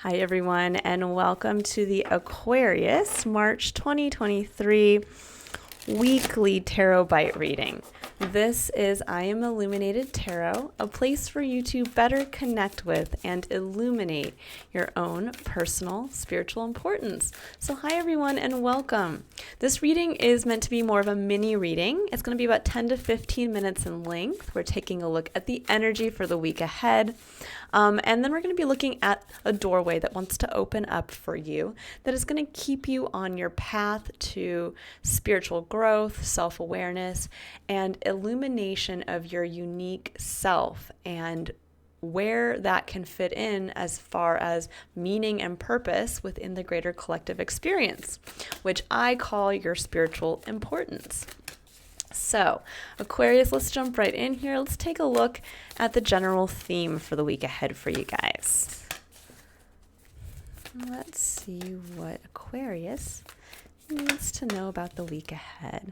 Hi, everyone, and welcome to the Aquarius March 2023 weekly tarot bite reading. This is I Am Illuminated Tarot, a place for you to better connect with and illuminate your own personal spiritual importance. So hi everyone and welcome. This reading is meant to be more of a mini reading. It's going to be about 10 to 15 minutes in length. We're taking a look at the energy for the week ahead. And then we're going to be looking at a doorway that wants to open up for you that is going to keep you on your path to spiritual growth, self-awareness, and illumination of your unique self and where that can fit in as far as meaning and purpose within the greater collective experience, which I call your spiritual importance. So, Aquarius, let's jump right in here. Let's take a look at the general theme for the week ahead for you guys. Let's see what Aquarius needs to know about the week ahead.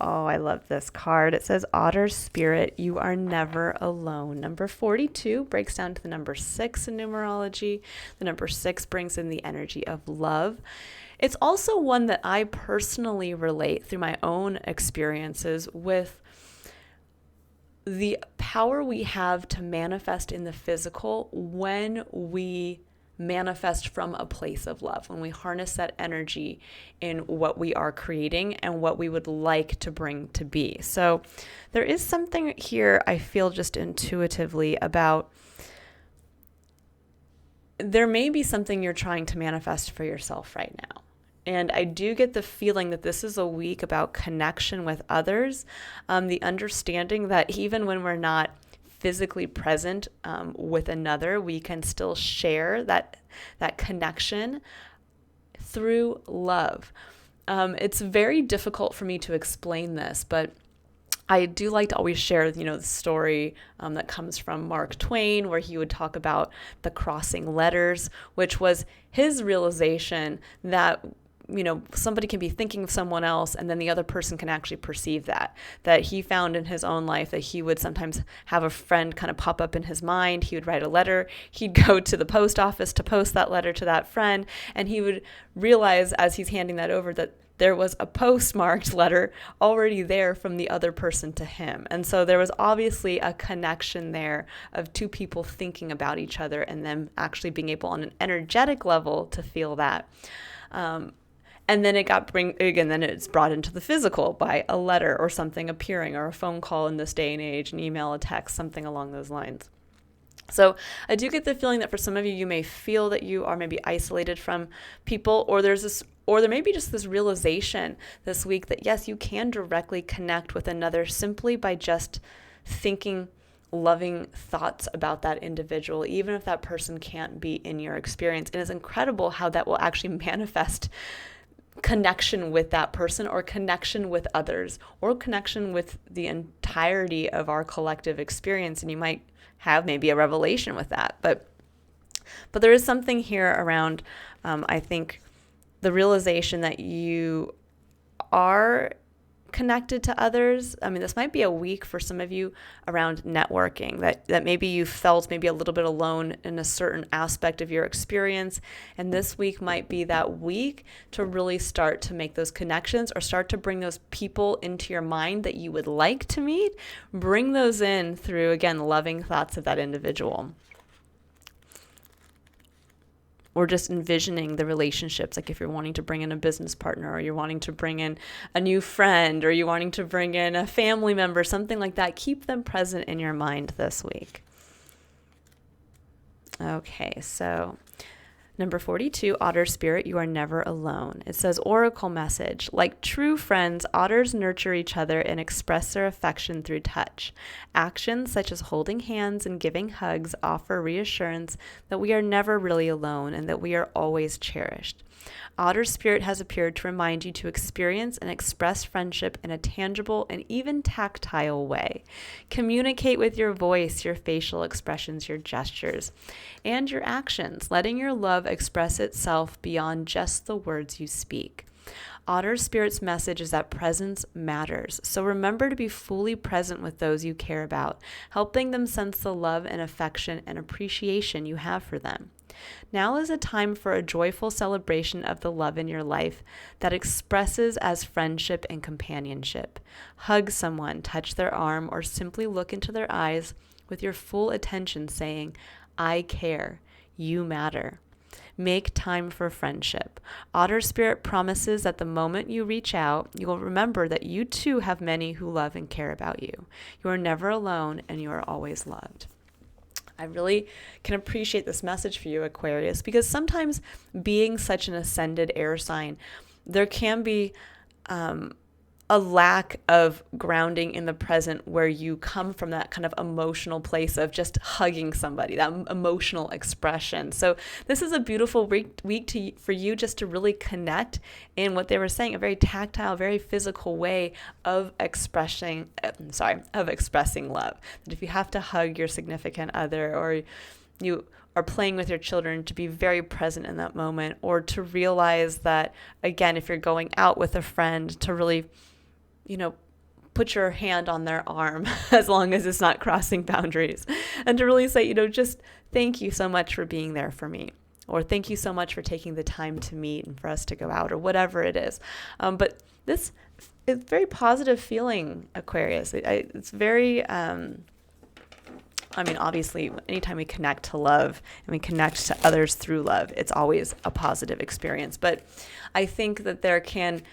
Oh, I love this card. It says, Otter Spirit, you are never alone. Number 42 breaks down to the number 6 in numerology. The number 6 brings in the energy of love. It's also one that I personally relate through my own experiences with the power we have to manifest in the physical when we manifest from a place of love, when we harness that energy in what we are creating and what we would like to bring to be. So there is something here I feel just intuitively about. There may be something you're trying to manifest for yourself right now. And I do get the feeling that this is a week about connection with others, the understanding that even when we're not physically present with another, we can still share that connection through love. It's very difficult for me to explain this, but I do like to always share, the story that comes from Mark Twain, where he would talk about the crossing letters, which was his realization that somebody can be thinking of someone else and then the other person can actually perceive that he found in his own life that he would sometimes have a friend kind of pop up in his mind. He would write a letter. He'd go to the post office to post that letter to that friend. And he would realize as he's handing that over that there was a postmarked letter already there from the other person to him. And so there was obviously a connection there of two people thinking about each other and them actually being able on an energetic level to feel that. And then then it's brought into the physical by a letter or something appearing or a phone call in this day and age, an email, a text, something along those lines. So I do get the feeling that for some of you, you may feel that you are maybe isolated from people, or there may be just this realization this week that yes, you can directly connect with another simply by just thinking loving thoughts about that individual, even if that person can't be in your experience. And it's incredible how that will actually manifest connection with that person or connection with others or connection with the entirety of our collective experience. And you might have maybe a revelation with that. But there is something here around, I think, the realization that you are connected to others. I mean, this might be a week for some of you around networking, that maybe you felt maybe a little bit alone in a certain aspect of your experience. And this week might be that week to really start to make those connections or start to bring those people into your mind that you would like to meet. Bring those in through, again, loving thoughts of that individual. Or just envisioning the relationships, like if you're wanting to bring in a business partner or you're wanting to bring in a new friend or you're wanting to bring in a family member, something like that, keep them present in your mind this week. Okay, so number 42, Otter Spirit, you are never alone. It says, Oracle message, like true friends, otters nurture each other and express their affection through touch. Actions such as holding hands and giving hugs offer reassurance that we are never really alone and that we are always cherished. Otter Spirit has appeared to remind you to experience and express friendship in a tangible and even tactile way. Communicate with your voice, your facial expressions, your gestures, and your actions, letting your love express itself beyond just the words you speak. Otter Spirit's message is that presence matters, so remember to be fully present with those you care about, helping them sense the love and affection and appreciation you have for them. Now is a time for a joyful celebration of the love in your life that expresses as friendship and companionship. Hug someone, touch their arm, or simply look into their eyes with your full attention, saying, I care. You matter. Make time for friendship. Otter Spirit promises that the moment you reach out, you will remember that you too have many who love and care about you. You are never alone, and you are always loved. I really can appreciate this message for you, Aquarius, because sometimes being such an ascended air sign, there can be a lack of grounding in the present where you come from that kind of emotional place of just hugging somebody, that emotional expression. So this is a beautiful week for you just to really connect in what they were saying, a very tactile, very physical way of expressing love. That if you have to hug your significant other, or you are playing with your children, to be very present in that moment, or to realize that, again, if you're going out with a friend, to really put your hand on their arm as long as it's not crossing boundaries, and to really say, just thank you so much for being there for me, or thank you so much for taking the time to meet and for us to go out, or whatever it is. But this is very positive feeling, Aquarius. It's very, obviously, anytime we connect to love and we connect to others through love, it's always a positive experience. But I think that there can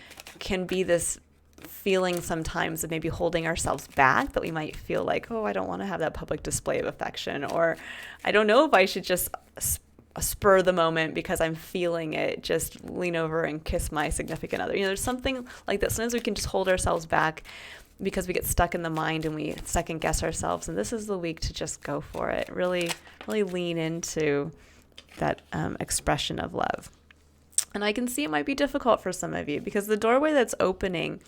be this feeling sometimes of maybe holding ourselves back, that we might feel like, I don't want to have that public display of affection, or I don't know if I should just spur the moment because I'm feeling it, just lean over and kiss my significant other. There's something like that. Sometimes we can just hold ourselves back because we get stuck in the mind and we second guess ourselves. And this is the week to just go for it. Really, really lean into that expression of love. And I can see it might be difficult for some of you, because the doorway that's opening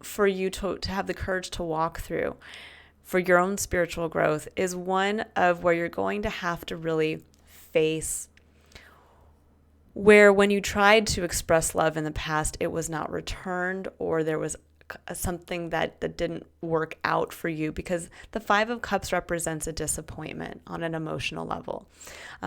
for you to have the courage to walk through for your own spiritual growth is one of where you're going to have to really face where, when you tried to express love in the past, it was not returned, or there was something that didn't work out for you, because the Five of Cups represents a disappointment on an emotional level.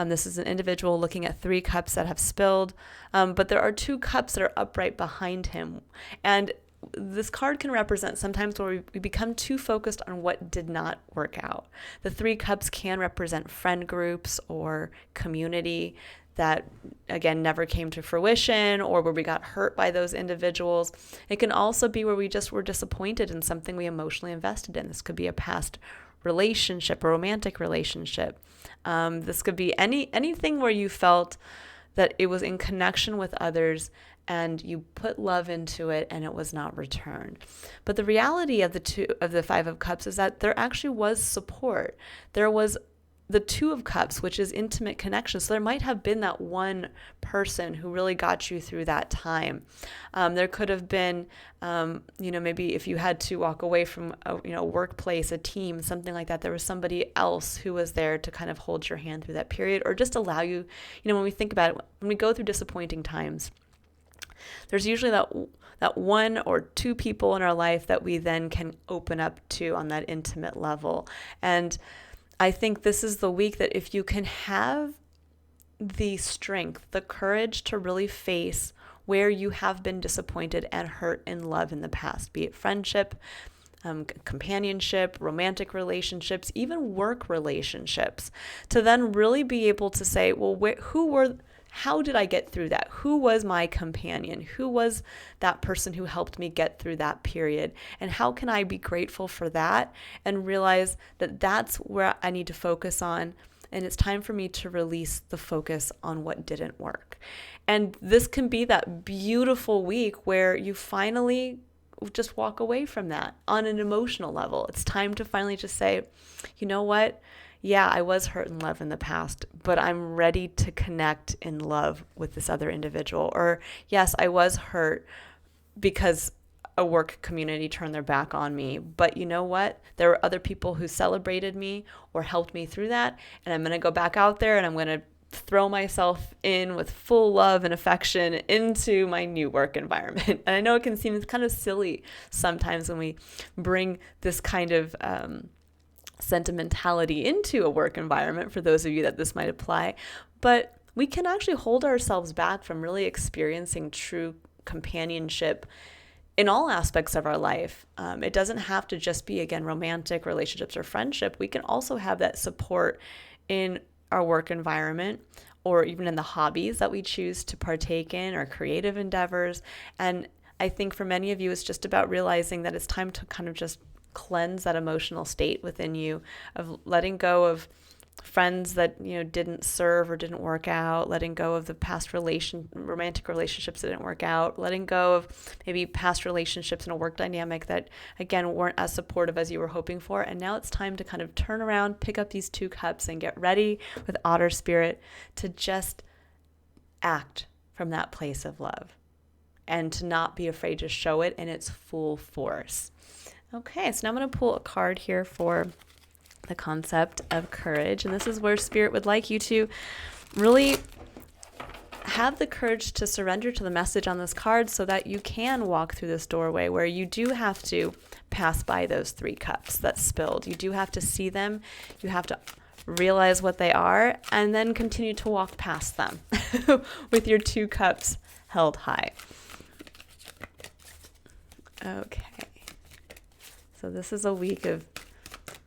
This is an individual looking at 3 cups that have spilled, but there are 2 cups that are upright behind him. And this card can represent sometimes where we become too focused on what did not work out. The 3 cups can represent friend groups or community that, again, never came to fruition, or where we got hurt by those individuals. It can also be where we just were disappointed in something we emotionally invested in. This could be a past relationship, a romantic relationship. This could be anything where you felt that it was in connection with others and you put love into it and it was not returned. But the reality of the Five of Cups is that there actually was support. There was the Two of Cups, which is intimate connection. So there might have been that one person who really got you through that time. There could have been, maybe if you had to walk away from a workplace, a team, something like that, there was somebody else who was there to kind of hold your hand through that period, or just allow you, when we think about it, when we go through disappointing times, there's usually that 1 or 2 people in our life that we then can open up to on that intimate level. And I think this is the week that if you can have the strength, the courage to really face where you have been disappointed and hurt in love in the past, be it friendship, companionship, romantic relationships, even work relationships, to then really be able to say, well, how did I get through that? Who was my companion? Who was that person who helped me get through that period? And how can I be grateful for that and realize that that's where I need to focus on? And it's time for me to release the focus on what didn't work. And this can be that beautiful week where you finally just walk away from that on an emotional level. It's time to finally just say, you know what? Yeah, I was hurt in love in the past, but I'm ready to connect in love with this other individual. Or yes, I was hurt because a work community turned their back on me, but you know what? There were other people who celebrated me or helped me through that, and I'm going to go back out there and I'm going to throw myself in with full love and affection into my new work environment. And I know it can seem kind of silly sometimes when we bring this kind of sentimentality into a work environment for those of you that this might apply, but we can actually hold ourselves back from really experiencing true companionship in all aspects of our life. It doesn't have to just be, again, romantic relationships or friendship. We can also have that support in our work environment, or even in the hobbies that we choose to partake in, or creative endeavors. And I think for many of you, it's just about realizing that it's time to kind of just cleanse that emotional state within you, of letting go of friends that didn't serve or didn't work out, letting go of the past romantic relationships that didn't work out, letting go of maybe past relationships in a work dynamic that, again, weren't as supportive as you were hoping for. And now it's time to kind of turn around, pick up these 2 cups, and get ready with Otter Spirit to just act from that place of love, and to not be afraid to show it in its full force. Okay, so now I'm going to pull a card here for the concept of courage. And this is where Spirit would like you to really have the courage to surrender to the message on this card, so that you can walk through this doorway where you do have to pass by those 3 cups that spilled. You do have to see them. You have to realize what they are, and then continue to walk past them with your 2 cups held high. Okay. So this is a week of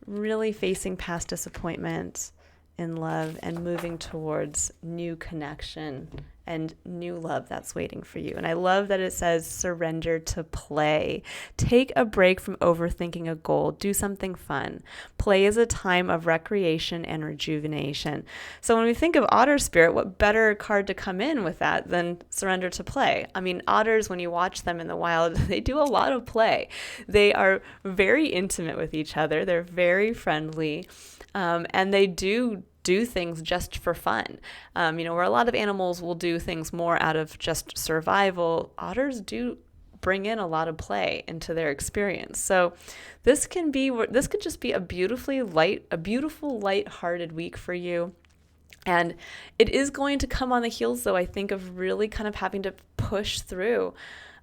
really facing past disappointment in love and moving towards new connection and new love that's waiting for you. And I love that it says surrender to play. Take a break from overthinking a goal. Do something fun. Play is a time of recreation and rejuvenation. So when we think of Otter Spirit, what better card to come in with that than surrender to play? I mean, otters, when you watch them in the wild, they do a lot of play. They are very intimate with each other. They're very friendly, and they do things just for fun. Where a lot of animals will do things more out of just survival, otters do bring in a lot of play into their experience. So this could just be a beautiful, light-hearted week for you. And it is going to come on the heels, though, I think, of really kind of having to push through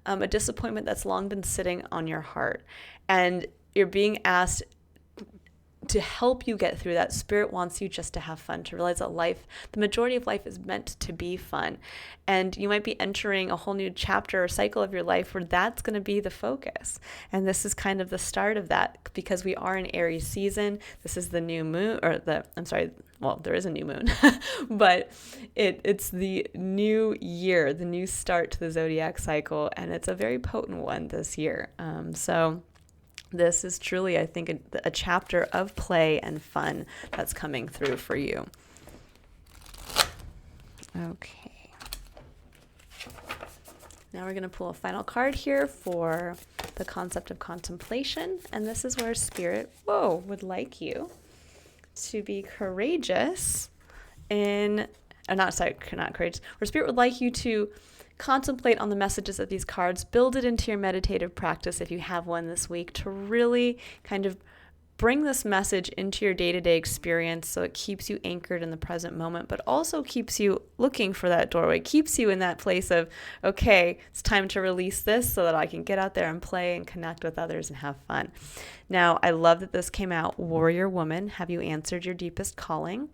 a disappointment that's long been sitting on your heart. And you're being asked to help you get through that. Spirit wants you just to have fun, to realize that life, the majority of life, is meant to be fun. And you might be entering a whole new chapter or cycle of your life where that's going to be the focus. And this is kind of the start of that, because we are in Aries season. This is the new moon, there is a new moon, but it's the new year, the new start to the Zodiac cycle. And it's a very potent one this year. So this is truly, I think, a chapter of play and fun that's coming through for you. Okay. Now we're going to pull a final card here for the concept of contemplation. And this is where Spirit, would like you to be courageous where Spirit would like you to contemplate on the messages of these cards, build it into your meditative practice if you have one this week, to really kind of bring this message into your day-to-day experience, so it keeps you anchored in the present moment, but also keeps you looking for that doorway, keeps you in that place of, okay, it's time to release this so that I can get out there and play and connect with others and have fun. Now, I love that this came out, Warrior Woman. Have you answered your deepest calling?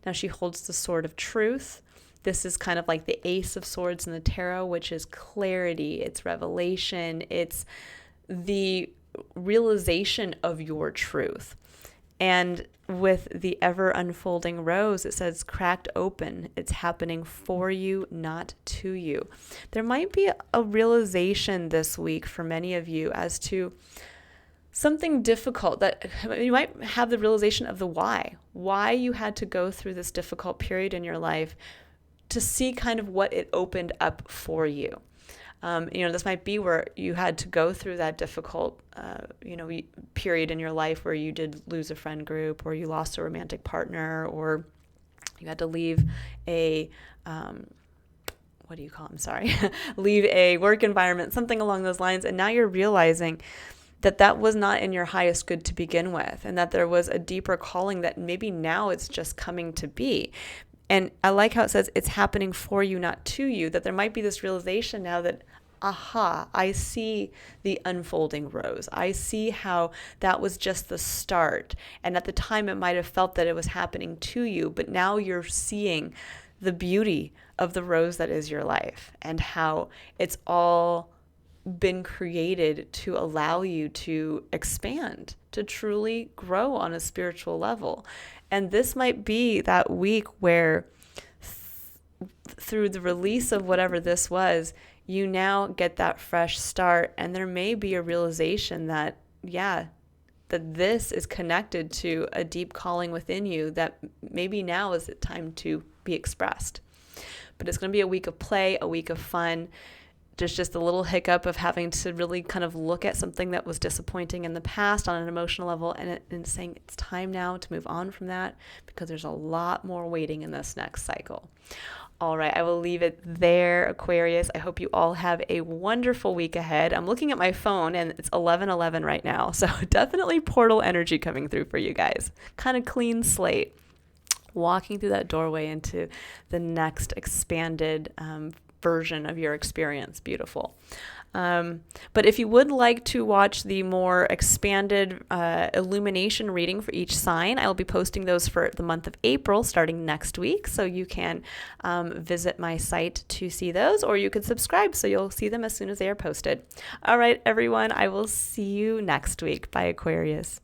Now, she holds the sword of truth. This is kind of like the Ace of Swords in the tarot, which is clarity, it's revelation, it's the realization of your truth. And with the ever unfolding rose, it says cracked open. It's happening for you, not to you. There might be a realization this week for many of you as to something difficult, that you might have the realization of the why you had to go through this difficult period in your life, to see kind of what it opened up for you. This might be where you had to go through that difficult, period in your life where you did lose a friend group, or you lost a romantic partner, or you had to leave leave a work environment, something along those lines. And now you're realizing that was not in your highest good to begin with, and that there was a deeper calling that maybe now it's just coming to be. And I like how it says it's happening for you, not to you, that there might be this realization now that aha, I see the unfolding rose. I see how that was just the start. And at the time, it might have felt that it was happening to you, but now you're seeing the beauty of the rose that is your life and how it's all been created to allow you to expand, to truly grow on a spiritual level. And this might be that week where through the release of whatever this was, you now get that fresh start, and there may be a realization that, yeah, that this is connected to a deep calling within you that maybe now is the time to be expressed. But it's going to be a week of play, a week of fun. There's just a little hiccup of having to really kind of look at something that was disappointing in the past on an emotional level and saying it's time now to move on from that because there's a lot more waiting in this next cycle. All right, I will leave it there, Aquarius. I hope you all have a wonderful week ahead. I'm looking at my phone and it's 11:11 right now, so definitely portal energy coming through for you guys. Kind of clean slate. Walking through that doorway into the next expanded version of your experience. Beautiful. But if you would like to watch the more expanded illumination reading for each sign, I will be posting those for the month of April starting next week. So you can visit my site to see those, or you can subscribe so you'll see them as soon as they are posted. All right, everyone, I will see you next week. Bye, Aquarius.